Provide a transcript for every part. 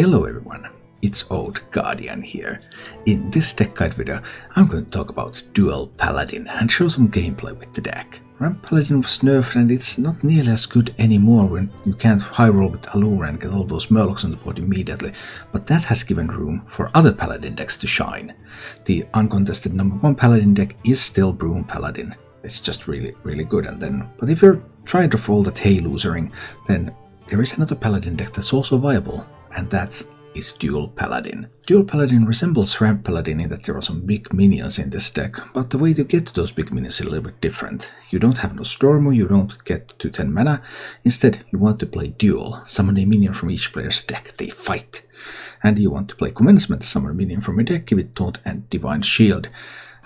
Hello everyone, it's Old Guardian here. In this deck guide video, I'm going to talk about Duel Paladin and show some gameplay with the deck. Ramp Paladin was nerfed and it's not nearly as good anymore when you can't high roll with Allura and get all those Murlocs on the board immediately, but that has given room for other Paladin decks to shine. The uncontested #1 Paladin deck is still Broom Paladin. It's just really good, but if you're tired of all that hay losering, then there is another Paladin deck that's also viable, and that is Duel Paladin. Duel Paladin resembles Ramp Paladin in that there are some big minions in this deck, but the way to get to those big minions is a little bit different. You don't have no Stormo, you don't get to 10 mana, instead you want to play Duel, summon a minion from each player's deck, they fight. And you want to play Commencement, summon a minion from your deck, give it Taunt and Divine Shield.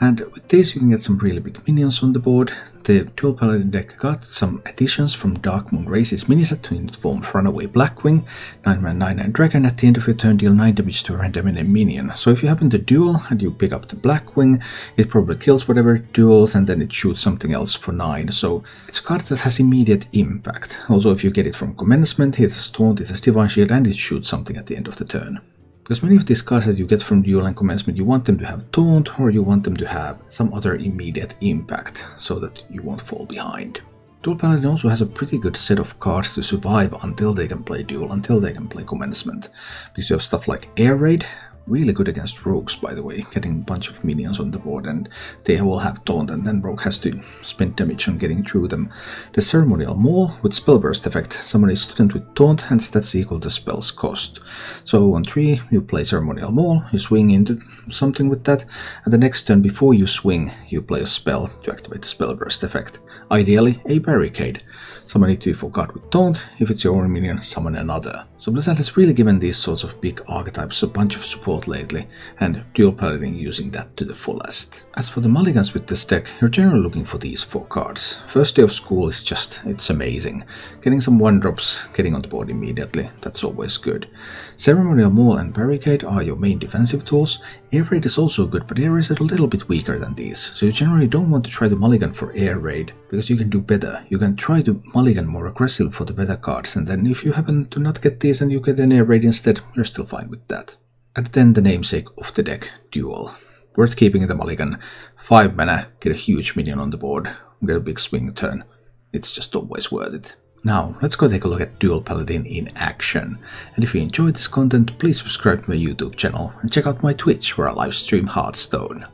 And with this you can get some really big minions on the board. The Duel Paladin deck got some additions from Darkmoon Races miniset in the form of Runaway Blackwing, 9-mana 9/9 dragon. At the end of your turn deal 9 damage to a random enemy minion. So if you happen to duel and you pick up the Blackwing, it probably kills whatever it duels and then it shoots something else for 9. So it's a card that has immediate impact. Also if you get it from Commencement, it has Taunt, it has Divine Shield and it shoots something at the end of the turn. Because many of these cards that you get from Duel and Commencement, you want them to have Taunt or you want them to have some other immediate impact so that you won't fall behind. Duel Paladin also has a pretty good set of cards to survive until they can play Duel, until they can play Commencement. Because you have stuff like Air Raid, really good against rogues by the way, getting a bunch of minions on the board and they will have Taunt and then rogue has to spend damage on getting through them. The Ceremonial Maul with Spellburst effect, summon a student with Taunt and stats equal to spell's cost. So on 3 you play Ceremonial Maul, you swing into something with that, and the next turn before you swing you play a spell to activate the Spellburst effect. Ideally a Barricade. Summon a 2/4 card with Taunt, if it's your own minion, summon another. So Blizzard has really given these sorts of big archetypes a bunch of support lately, and Duel Paladin using that to the fullest. As for the mulligans with this deck, you're generally looking for these 4 cards. First Day of School is it's amazing. Getting some 1-drops, getting on the board immediately, that's always good. Ceremonial Maul and Barricade are your main defensive tools. Air Raid is also good, but Air Raid is a little bit weaker than these, so you generally don't want to try to mulligan for Air Raid, because you can do better. You can try to mulligan more aggressive for the better cards, and then if you happen to not get these and you get an Air Raid instead, you're still fine with that. And then the namesake of the deck, Duel. Worth keeping the mulligan. 5 mana, get a huge minion on the board, get a big swing turn. It's just always worth it. Now, let's go take a look at Duel Paladin in action. And if you enjoyed this content, please subscribe to my YouTube channel and check out my Twitch where I live stream Hearthstone.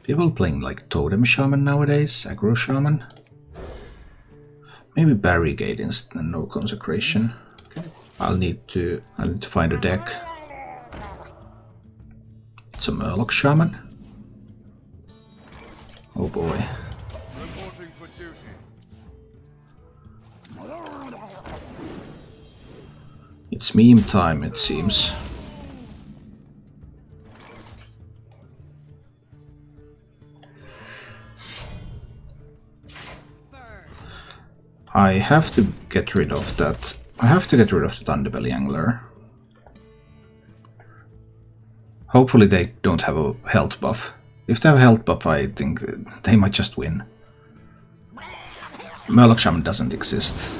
People playing like Totem Shaman nowadays, Aggro Shaman. Maybe Barricade instead and no Consecration. Okay. I'll need to find a deck. It's a Murloc Shaman. Oh boy. It's meme time, it seems. I have to get rid of that. I have to get rid of the Thunderbelly Angler. Hopefully they don't have a health buff. If they have a health buff, I think they might just win. Murloc Shaman doesn't exist.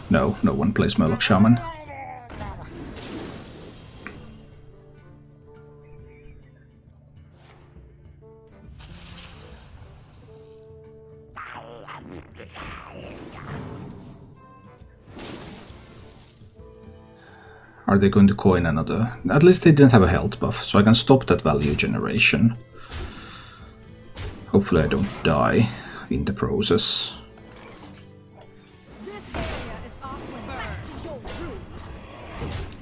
No one plays Murloc Shaman. Are they going to coin another? At least they didn't have a health buff, so I can stop that value generation. Hopefully I don't die in the process.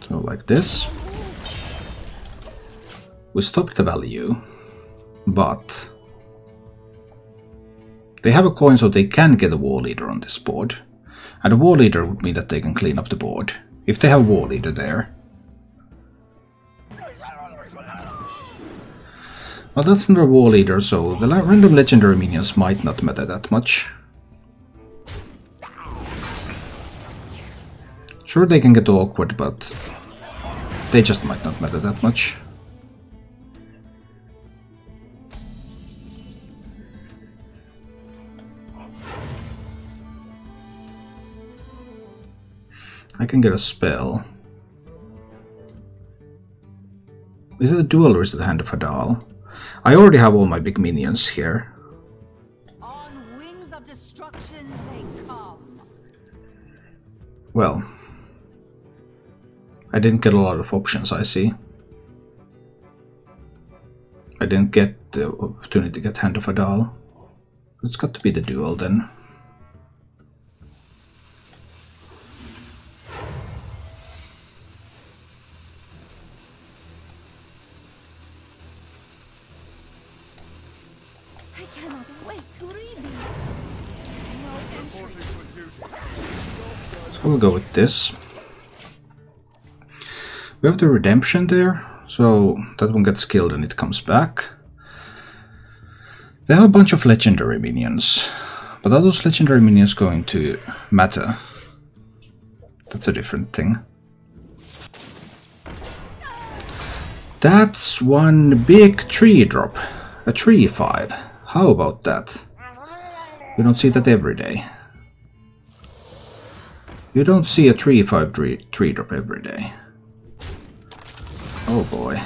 So like this. We stopped the value, but they have a coin so they can get a War Leader on this board. And a War Leader would mean that they can clean up the board. If they have a War Leader there. Well, that's not a War Leader, so the random legendary minions might not matter that much. Sure, they can get awkward, but they just might not matter that much. I can get a spell. Is it a duel or is it a Hand of Hadal? I already have all my big minions here. On wings of destruction they come. Well, I didn't get a lot of options, I see. I didn't get the opportunity to get Hand of Hadal. It's got to be the duel then. I cannot wait to read these. No entry. So we'll go with this. We have the redemption there, so that one gets killed and it comes back. They have a bunch of legendary minions, but are those legendary minions going to matter? That's a different thing. That's one big tree drop, a tree 5. How about that? You don't see that every day. You don't see a tree 5 tree drop every day. Oh boy.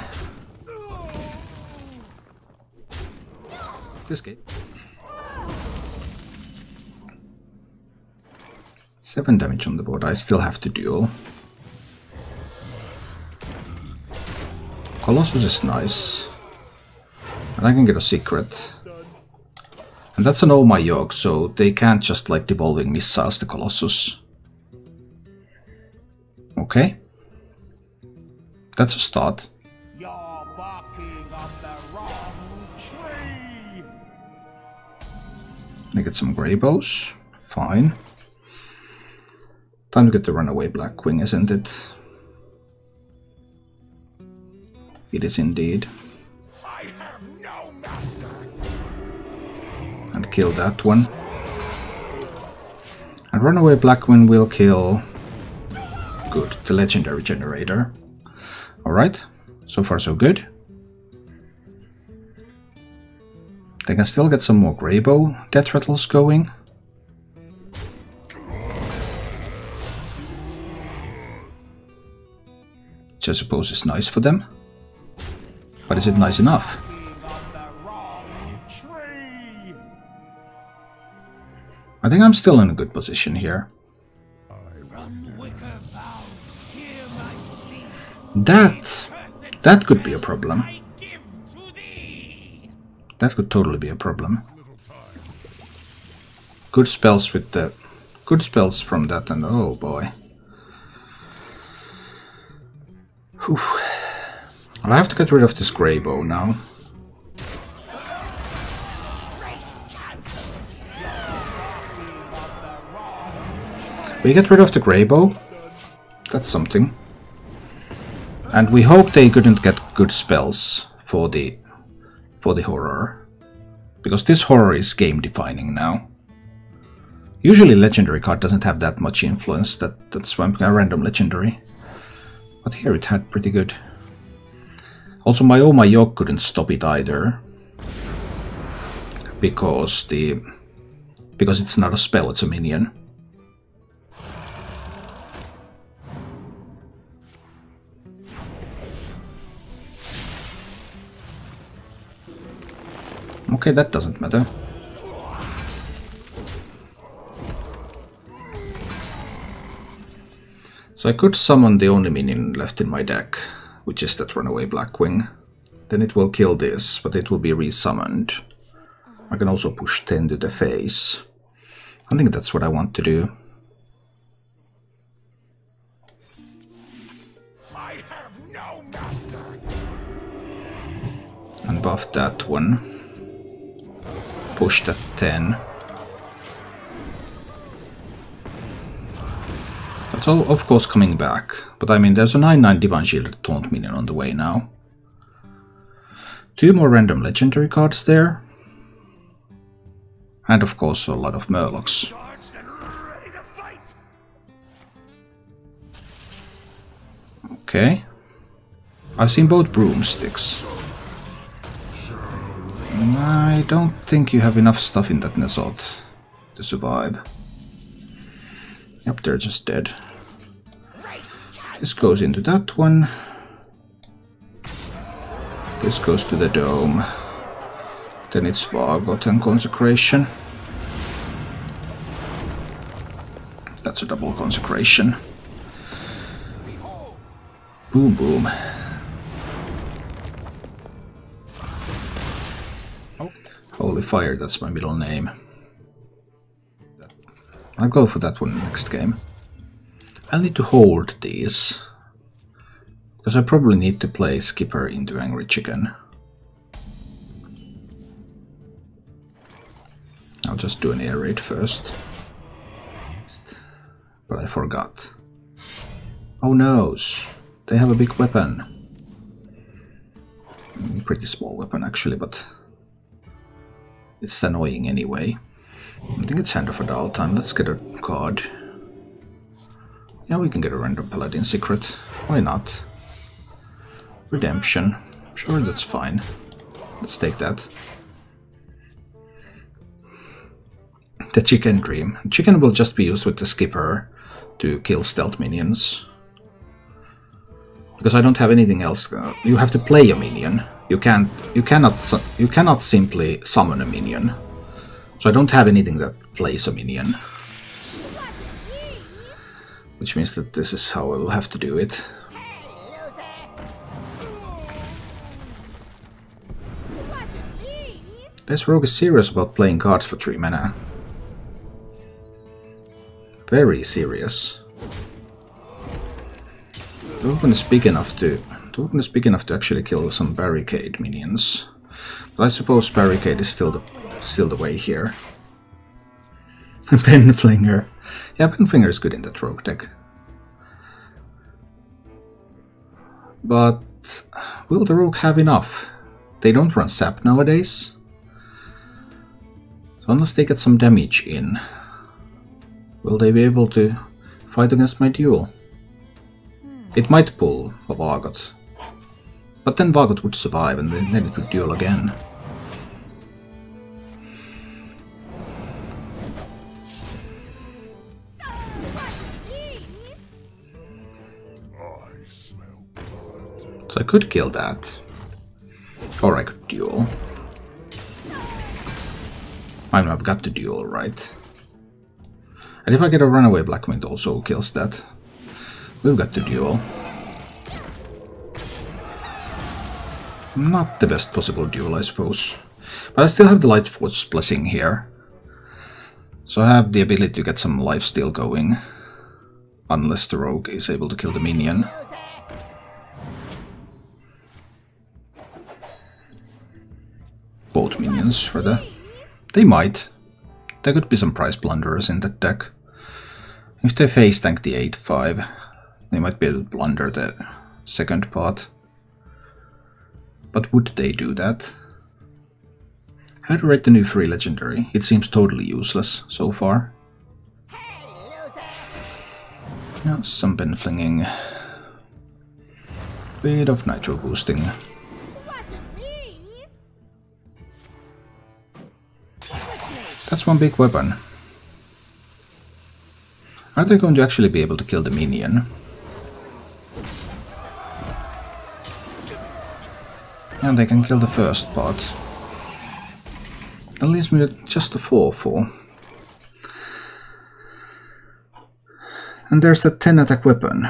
This game. 7 damage on the board. I still have to duel. Colossus is nice. And I can get a secret. And that's an Oh My Yogg, so they can't just like devolving missiles the Colossus. Okay. That's a start. You're barking up the wrong tree. I get some grey bows. Fine. Time to get the runaway Blackwing, isn't it? It is indeed. I have no master. And kill that one. And runaway Blackwing will kill... Good, the legendary generator. Alright, so far so good. They can still get some more Greybow death rattles going. Which I suppose is nice for them. But is it nice enough? I think I'm still in a good position here. That could be a problem. That could totally be a problem. Good spells with the... Good spells from that and oh boy. Whew. Well, I have to get rid of this Greybow now. We get rid of the Greybow. That's something. And we hope they couldn't get good spells for the horror. Because this horror is game defining now. Usually legendary card doesn't have that much influence, that's why I'm a random legendary. But here it had pretty good. Also my Oh My Yogg couldn't stop it either. Because it's not a spell, it's a minion. Okay, that doesn't matter. So I could summon the only minion left in my deck, which is that runaway Blackwing. Then it will kill this, but it will be resummoned. I can also push 10 to the face. I think that's what I want to do. I have no master. And buff that one. Push that 10. That's all, of course, coming back. But I mean, there's a 9/9 Divine Shield Taunt minion on the way now. 2 more random legendary cards there. And of course, a lot of Murlocs. Okay. I've seen both broomsticks. I don't think you have enough stuff in that Nesot to survive. Yep, they're just dead. This goes into that one. This goes to the dome. Then it's Vargot and Consecration. That's a double Consecration. Boom boom. Oh. Holy Fire, that's my middle name. I'll go for that one next game. I'll need to hold these. Because I probably need to play Skipper into Angry Chicken. I'll just do an air raid first. But I forgot. Oh no! They have a big weapon. Pretty small weapon actually, but it's annoying anyway. I think it's Hand of Adaltan. Let's get a card. Yeah, we can get a random Paladin secret. Why not? Redemption. Sure, that's fine. Let's take that. The Chicken Dream. Chicken will just be used with the Skipper to kill stealth minions. Because I don't have anything else. You have to play a minion. You cannot simply summon a minion. So I don't have anything that plays a minion. Which means that this is how I will have to do it. This rogue is serious about playing cards for 3 mana. Very serious. The weapon is big enough to actually kill some barricade minions. But I suppose barricade is still the way here. Penflinger. Yeah, Penflinger is good in that rogue deck. But will the rogue have enough? They don't run sap nowadays. So unless they get some damage in, will they be able to fight against my duel? It might pull a Vargot. But then Vargot would survive and then it would duel again. So I could kill that. Or I could duel. I mean, I've got to duel, right? And if I get a runaway Blackmane, it also kills that. We've got to duel. Not the best possible duel, I suppose. But I still have the Lightforce Blessing here. So I have the ability to get some lifesteal going. Unless the rogue is able to kill the minion. Both minions, rather. They might. There could be some price blunderers in that deck. If they face tank the 8-5, they might be able to blunder the second part. But would they do that? How to rate the new free legendary? It seems totally useless so far. Yeah, some pen flinging. Bit of nitro boosting. That's one big weapon. Are they going to actually be able to kill the minion? And they can kill the first part. That leaves me with just a 4-4. And there's the 10 attack weapon.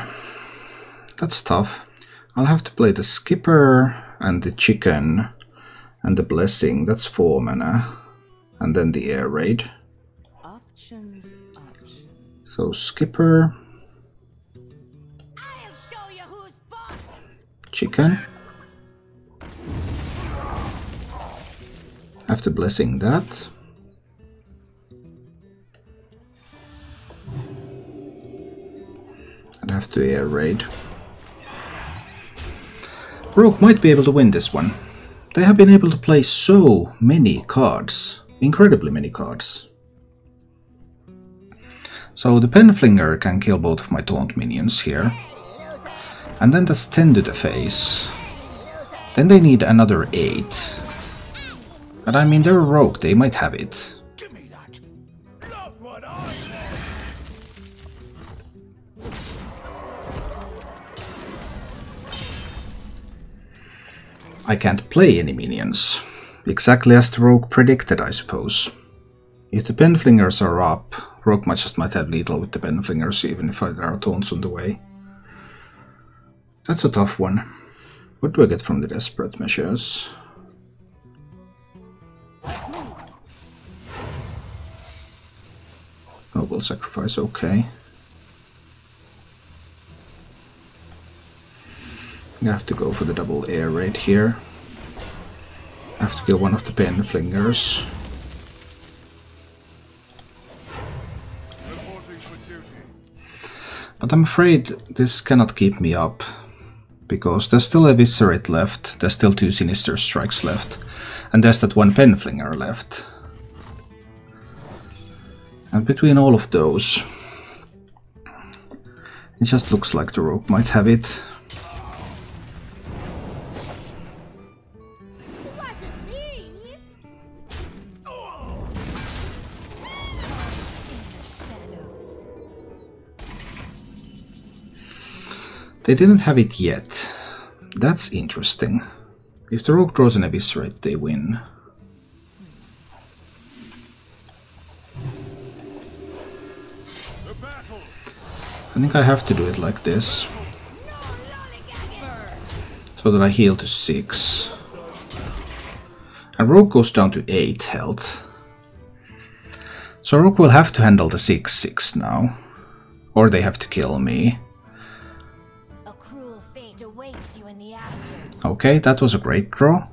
That's tough. I'll have to play the Skipper and the Chicken and the Blessing. That's 4 mana. And then the air raid. Options. So Skipper. I'll show you who's boss. Chicken. After Blessing that. I'd have to air raid. Rogue might be able to win this one. They have been able to play so many cards. Incredibly many cards. So the Penflinger can kill both of my taunt minions here. And then that's 10 to the face. Then they need another 8. And I mean, they're a rogue, they might have it. Give me that. Not what I I can't play any minions. Exactly as the rogue predicted, I suppose. If the penflingers are up, rogue just might have lethal with the penflingers even if there are taunts on the way. That's a tough one. What do I get from the desperate measures? Noble sacrifice, okay. I have to go for the double air raid here. I have to kill one of the penflingers. But I'm afraid this cannot keep me up, because there's still a Viscerate left, there's still 2 Sinister Strikes left, and there's that one penflinger left. And between all of those, it just looks like the rogue might have it. They didn't have it yet. That's interesting. If the rogue draws an Eviscerate, they win. I think I have to do it like this. So that I heal to 6. And rogue goes down to 8 health. So rogue will have to handle the 6/6 now. Or they have to kill me. Okay, that was a great draw.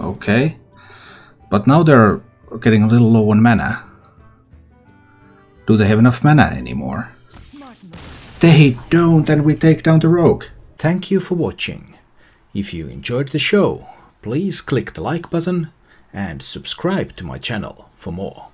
Okay. But now they're getting a little low on mana. Do they have enough mana anymore? They don't, and we take down the rogue. Thank you for watching. If you enjoyed the show, please click the like button and subscribe to my channel for more.